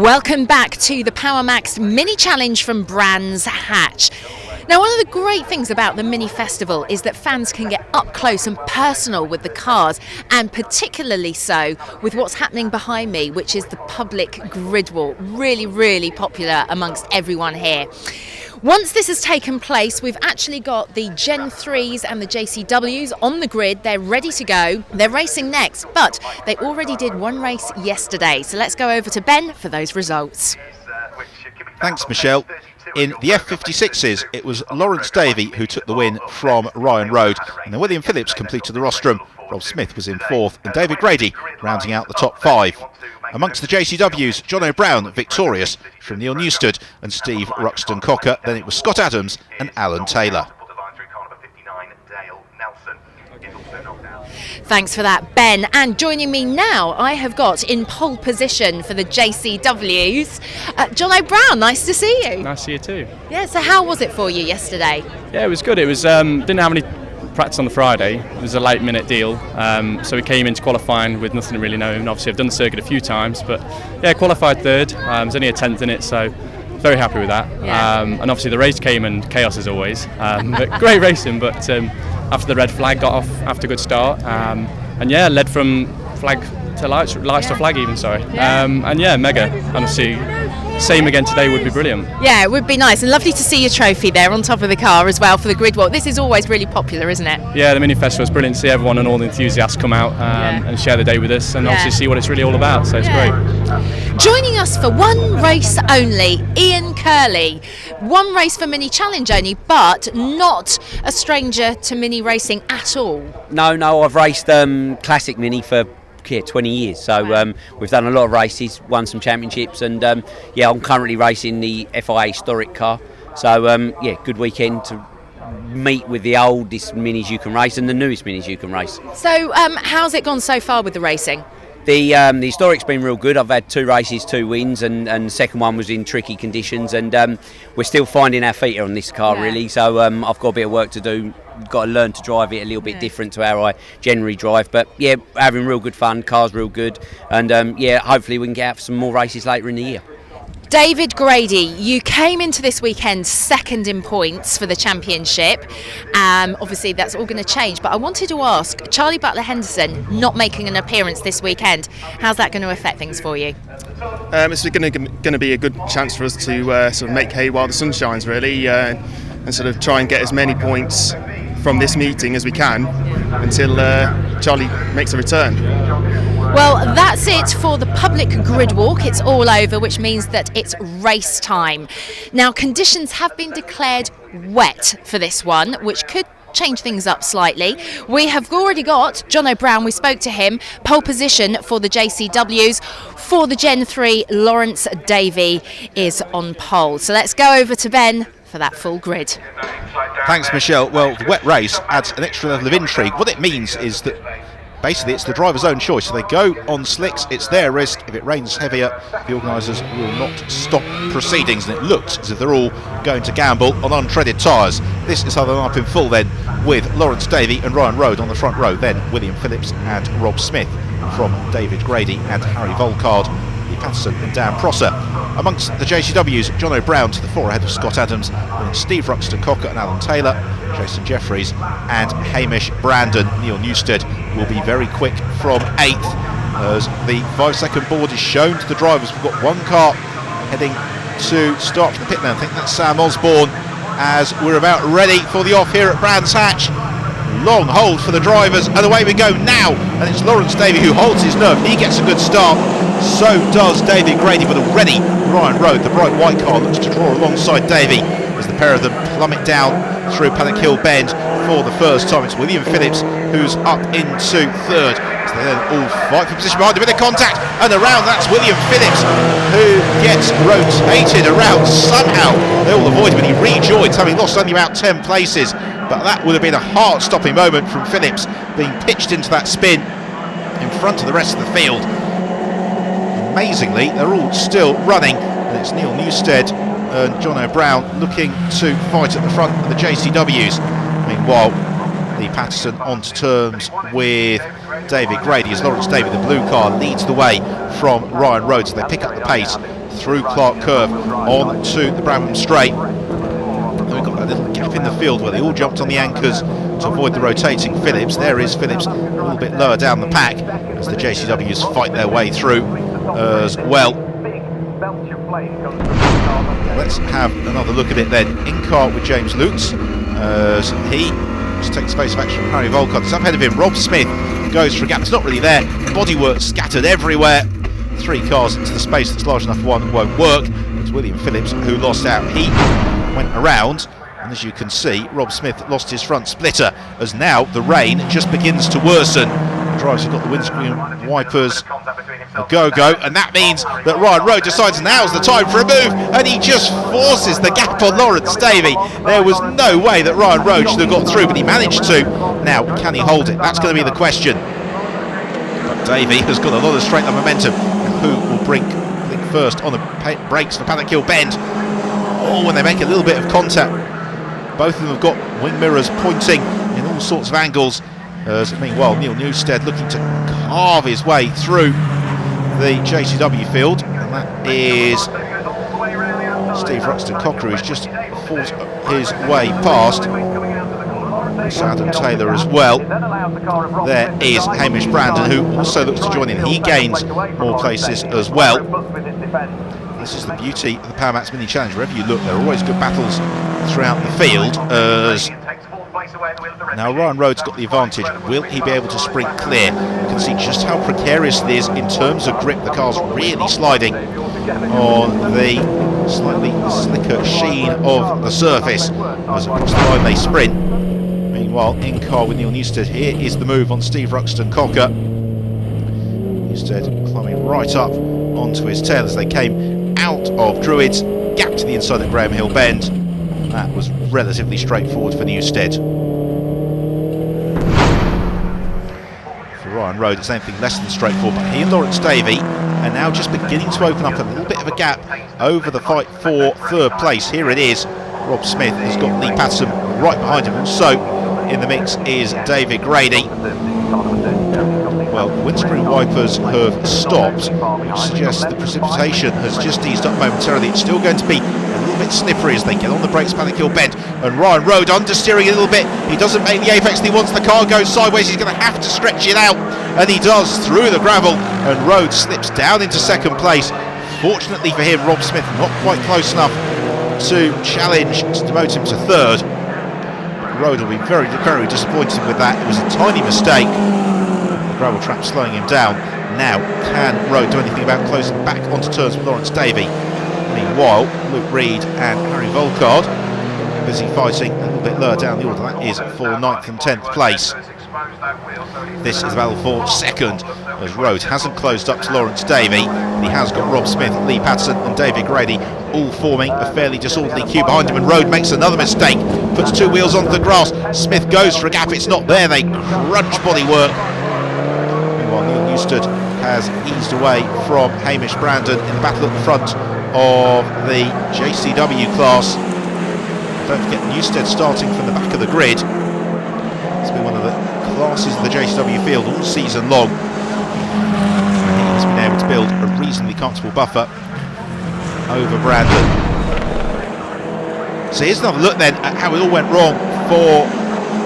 Welcome back to the Power Max Mini Challenge from Brands Hatch. Now, one of the great things about the Mini Festival is that fans can get up close and personal with the cars, and particularly so with what's happening behind me, which is the public grid walk. Really, really popular amongst everyone here. Once this has taken place, we've actually got the Gen 3s and the JCWs on the grid. They're ready to go. They're racing next, but they already did one race yesterday. So let's go over to Ben for those results. Thanks, Michelle. In the F56s, it was Lawrence Davey who took the win from Ryan Road, and then William Phillips completed the rostrum. Rob Smith was in fourth, and David Grady rounding out the top five. Amongst the JCWs, John O'Brown victorious from Neil Newstead and Steve Ruxton-Cocker. Then it was Scott Adams and Alan Taylor. Thanks for that, Ben. And joining me now, I have got in pole position for the JCWs, John O'Brown. Nice to see you. Nice to see you too. Yeah, so how was it for you yesterday? Yeah, it was good. It was didn't have any practice on the Friday. It was a late minute deal, so we came into qualifying with nothing really known. Obviously I've done the circuit a few times, but yeah, qualified third. There's only a 10th in it, so very happy with that. Yeah. And obviously the race came and chaos as always. But great racing, but after the red flag, got off after a good start, and yeah, led from flag to lights to flag even, sorry. And yeah, mega. And obviously same again today would be brilliant. Yeah, it would be nice, and lovely to see your trophy there on top of the car as well for the grid walk. This is always really popular, isn't it? Yeah, the Mini Festival is brilliant to see everyone and all the enthusiasts come out and share the day with us, and obviously see what it's really all about, so it's great. Joining us for one race only, Ian Curley. One race for Mini Challenge only, but not a stranger to Mini racing at all. No, I've raced Classic Mini for 20 years, so we've done a lot of races, won some championships, and I'm currently racing the FIA Historic car, so good weekend to meet with the oldest minis you can race and the newest minis you can race. So how's it gone so far with the racing? The Historic's been real good. I've had 2 races, 2 wins, and the second one was in tricky conditions, and we're still finding our feet on this car really, so I've got a bit of work to do. Got to learn to drive it a little bit different to how I generally drive, but yeah, having real good fun. Car's real good, and hopefully we can get out some more races later in the year. David Grady, you came into this weekend second in points for the championship. Obviously that's all going to change, but I wanted to ask, Charlie Butler Henderson not making an appearance this weekend, how's that going to affect things for you? It's going to be a good chance for us to sort of make hay while the sun shines really, and sort of try and get as many points from this meeting as we can until Charlie makes a return. Well, that's it for the public grid walk. It's all over, which means that it's race time. Now, conditions have been declared wet for this one, which could change things up slightly. We have already got John O'Brown, we spoke to him, pole position for the JCWs. For the Gen 3, Lawrence Davey is on pole. So let's go over to Ben for that full grid. Thanks, Michelle. Well, the wet race adds an extra level of intrigue. What it means is that basically it's the driver's own choice. So they go on slicks, it's their risk. If it rains heavier, the organisers will not stop proceedings, and it looks as if they're all going to gamble on untreaded tyres. This is how they're up in full then, with Lawrence Davey and Ryan Road on the front row, then William Phillips and Rob Smith from David Grady and Harry Volcard, Lee Patterson and Dan Prosser. Amongst the JCWs, John O'Brown to the fore ahead of Scott Adams, and Steve Ruxton-Cocker and Alan Taylor, Jason Jeffries and Hamish Brandon. Neil Newstead will be very quick from 8th as the 5-second board is shown to the drivers. We've got one car heading to start from the pit lane. I think that's Sam Osborne, as we're about ready for the off here at Brands Hatch. Long hold for the drivers, and away we go now, and it's Lawrence Davey who holds his nerve. He gets a good start, so does David Grady, but already Ryan Road, the bright white car, looks to draw alongside Davey as the pair of them plummet down through Paddock Hill Bend for the first time. It's William Phillips who's up into third, so they then all fight for position behind him with a contact, and around that's William Phillips who gets rotated around somehow. They all avoid him, and he rejoins, having lost only about 10 places. But that would have been a heart-stopping moment from Phillips, being pitched into that spin in front of the rest of the field. Amazingly, they're all still running, and it's Neil Newstead and John O'Brown looking to fight at the front of the JCWs. Meanwhile, Lee Patterson onto terms with David Grady as Lawrence Davey, the blue car, leads the way from Ryan Road, so they pick up the pace through Clark Curve on to the Bramham Straight. And we've got that little gap in the field where they all jumped on the anchors to avoid the rotating Phillips. There is Phillips a little bit lower down the pack as the JCWs fight their way through as well. Let's have another look at it then. In car with James Lutz as he just takes space of action from Harry Volcott. It's up ahead of him. Rob Smith goes for a gap. It's not really there. Bodywork scattered everywhere. 3 cars into the space that's large enough for one that won't work. It's William Phillips who lost out. He went around, and as you can see, Rob Smith lost his front splitter as now the rain just begins to worsen. The drivers have got the windscreen wipers a go-go, and that means that Ryan Rowe decides now's the time for a move, and he just forces the gap on Lawrence Davey. There was no way that Ryan Rowe should have got through, but he managed to. Now, can he hold it? That's going to be the question. But Davey has got a lot of strength and momentum. Who will blink first on the brakes for Paddock Hill Bend? Oh, when they make a little bit of contact. Both of them have got wing mirrors pointing in all sorts of angles. Meanwhile, Neil Newstead looking to carve his way through the JCW field, and that is Steve Ruxton Cocker, who's just forced his way past. Sir Adam Taylor as well. There is Hamish Brandon, who also looks to join in. He gains more places as well. This is the beauty of the Power Max Mini Challenge. Wherever you look, there are always good battles throughout the field. As now Ryan Rhodes got the advantage. Will he be able to sprint clear? You can see just how precarious it is in terms of grip. The car's really sliding on the slightly slicker sheen of the surface as across the line they sprint. Meanwhile, in car with Neil Newstead, here is the move on Steve Ruxton Cocker. Newstead climbing right up onto his tail as they came out of Druids, gap to the inside at Graham Hill Bend. That was relatively straightforward for Newstead. For Ryan Rowe, it's anything less than straightforward, but he and Lawrence Davey are now just beginning to open up a little bit of a gap over the fight for third place. Here it is. Rob Smith has got Lee Patterson right behind him. Also in the mix is David Grady. Well, the windscreen wipers have stopped, which suggests the precipitation has just eased up momentarily. It's still going to be a little bit slippery as they get on the brakes, Paddock Hill Bend, and Ryan Rowe understeering a little bit. He doesn't make the apex that he wants. The car goes sideways. He's going to have to stretch it out, and he does through the gravel, and Rowe slips down into second place. Fortunately for him, Rob Smith not quite close enough to challenge to demote him to third. Road will be very, very disappointed with that. It was a tiny mistake. The gravel trap slowing him down. Now, can Road do anything about closing back onto turns with Lawrence Davey? Meanwhile, Luke Reed and Harry Volcard busy fighting a little bit lower down the order. That is for 9th and 10th place. This is the battle for second, as Rhodes hasn't closed up to Lawrence Davey, but he has got Rob Smith, Lee Patterson and David Grady all forming a fairly disorderly queue behind him, and Rhodes makes another mistake, puts 2 wheels onto the grass. Smith goes for a gap, it's not there, they crunch bodywork. Meanwhile, Neil Newstead has eased away from Hamish Brandon in the battle at the front of the JCW class. Don't forget, Newstead starting from the back of the grid. It's been one of the classes of the JCW field all season long. He's been able to build a reasonably comfortable buffer over Brandon. So here's another look then at how it all went wrong for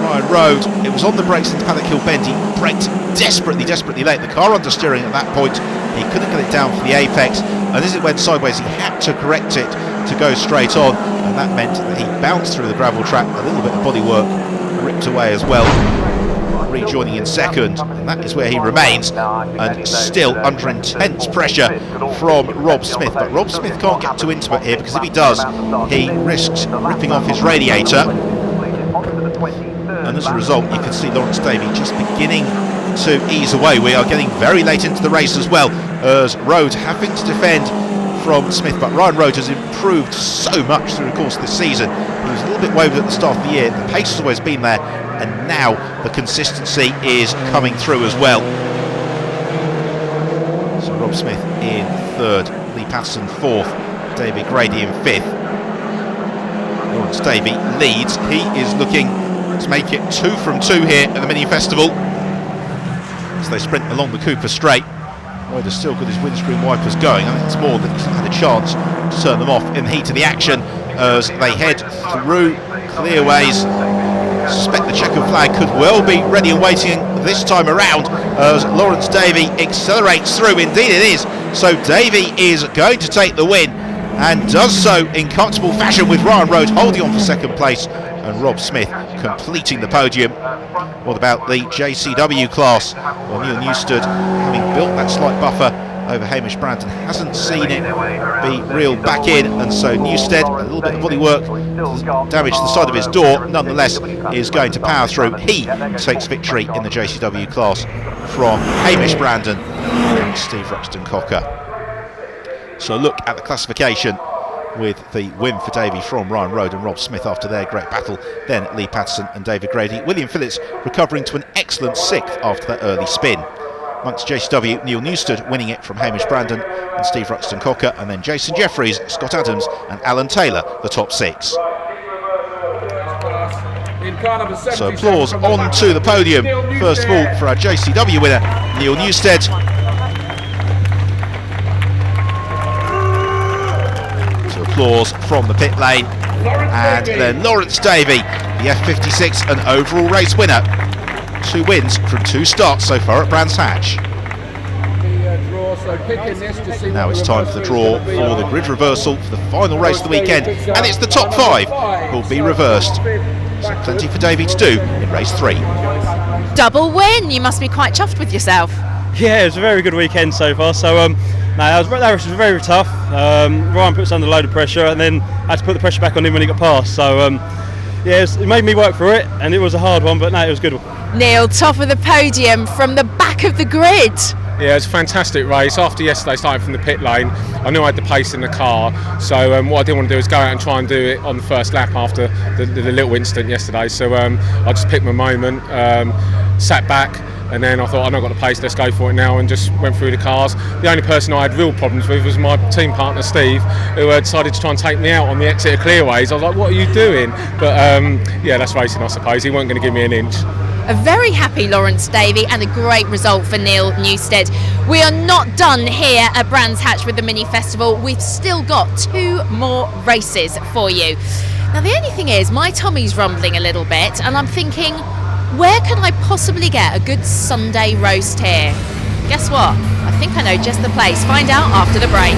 Ryan Rowe. It was on the brakes into Paddock Hill Bend. He braked desperately late. The car understeering at that point. He couldn't get it down for the apex, and as it went sideways, he had to correct it to go straight on, and that meant that he bounced through the gravel trap. A little bit of bodywork ripped away as well, rejoining in second, and that is where he remains, and still under intense pressure from Rob Smith. But Rob Smith can't get too intimate here, because if he does, he risks ripping off his radiator, and as a result you can see Lawrence Davey just beginning to ease away. We are getting very late into the race as well, as Rhodes having to defend from Smith, but Ryan Rhodes has improved so much through the course of this season. He was a little bit wavered at the start of the year. The pace has always been there, and now the consistency is coming through as well. So Rob Smith in third, Lee Patterson fourth, David Grady in fifth. Lawrence Davey leads. He is looking to make it 2 from 2 here at the Mini Festival as they sprint along the Cooper Straight. Ryder's still got his windscreen wipers going. I think it's more that he's had a chance to turn them off in the heat of the action as they head through clearways. I suspect the checkered flag could well be ready and waiting this time around as Lawrence Davey accelerates through. Indeed it is. So Davey is going to take the win and does so in comfortable fashion, with Ryan Rode holding on for second place and Rob Smith completing the podium. What about the JCW class? Well, Neil Newstead, having built that slight buffer over Hamish Brandon, hasn't seen it be reeled back in, and so Newstead, a little bit of body work damaged the side of his door, nonetheless is going to power through. He takes victory in the JCW class from Hamish Brandon and Steve Ruxton Cocker. So look at the classification, with the win for Davey from Ryan Rode and Rob Smith after their great battle. Then Lee Patterson and David Grady. William Phillips recovering to an excellent 6th after that early spin. Amongst JCW, Neil Newstead winning it from Hamish Brandon and Steve Ruxton Cocker, and then Jason Jeffries, Scott Adams and Alan Taylor, the top 6. So applause on to the podium, first of all for our JCW winner, Neil Newstead. So applause from the pit lane, and then Lawrence Davey, the F56 and overall race winner. 2 wins from 2 starts so far at Brands Hatch. Now it's time for the draw for the grid reversal for the final race of the weekend, and it's the top 5 will be reversed. So plenty for Davey to do in race 3. Double win, you must be quite chuffed with yourself. Yeah, it was a very good weekend so far. So that race was very tough. Ryan put us under a load of pressure, and then I had to put the pressure back on him when he got past. So yeah, it made me work for it, and it was a hard one, but no, it was a good one. Neil, top of the podium from the back of the grid. Yeah, it was a fantastic race. After yesterday, starting from the pit lane, I knew I had the pace in the car. So what I didn't want to do is go out and try and do it on the first lap after the little incident yesterday. So I just picked my moment, sat back, and then I thought, I've not got the pace, let's go for it now, and just went through the cars. The only person I had real problems with was my team partner Steve, who decided to try and take me out on the exit of clearways. I was like, what are you doing? But yeah, that's racing, I suppose. He weren't going to give me an inch. A very happy Lawrence Davey and a great result for Neil Newstead. We are not done here at Brands Hatch with the mini festival. We've still got 2 more races for you. Now the only thing is, my tummy's rumbling a little bit, and I'm thinking, where can I possibly get a good Sunday roast here? Guess what? I think I know just the place. Find out after the break.